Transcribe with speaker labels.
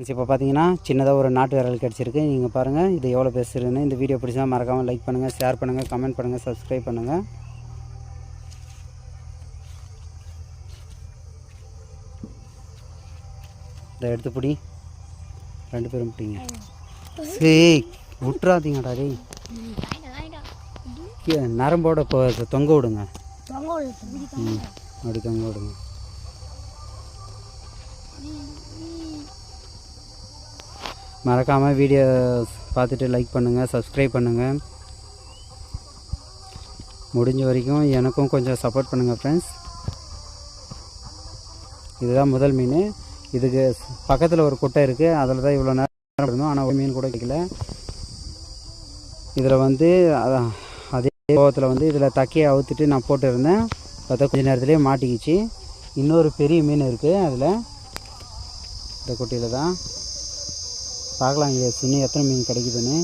Speaker 1: இப்போ பார்த்தீங்கன்னா சின்னதாக ஒரு நாட்டு விரல் கிடச்சிருக்கு. நீங்கள் பாருங்கள் இது எவ்வளோ பெருசுன்னு. இந்த வீடியோ பிடிச்சா மறக்காமல் லைக் பண்ணுங்கள், ஷேர் பண்ணுங்கள், கமெண்ட் பண்ணுங்கள், சப்ஸ்கிரைப் பண்ணுங்கள். இதை எடுத்து பிடி, 2 பேரும் பிடிங்க. சரி விட்டுறாதீங்கடா டேய், நரம்போட தொங்க விடுங்க. அப்படி தொங்க விடுங்க. மறக்காமல் வீடியோ பார்த்துட்டு லைக் பண்ணுங்கள், சப்ஸ்கிரைப் பண்ணுங்கள். முடிஞ்ச வரைக்கும் எனக்கும் கொஞ்சம் சப்போர்ட் பண்ணுங்கள் ஃப்ரெண்ட்ஸ். இதுதான் முதல் மீன். இதுக்கு பக்கத்தில் ஒரு குட்டை இருக்குது, அதில் தான் இவ்வளோ நேரம் இருந்தோம். ஆனால் ஒரு மீன் கூட கிடைக்கல. இதில் வந்து அதே கோவத்தில் வந்து இதில் தக்கையை அவுத்துட்டு நான் போட்டுருந்தேன். பார்த்தா கொஞ்சம் நேரத்துலேயே மாட்டிக்கிச்சு. இன்னொரு பெரிய மீன் இருக்குது அதில், இந்த குட்டையில் தான். பார்க்கலாம் இங்கே இன்னும் எத்தனை மீன் கிடைக்குதுன்னு.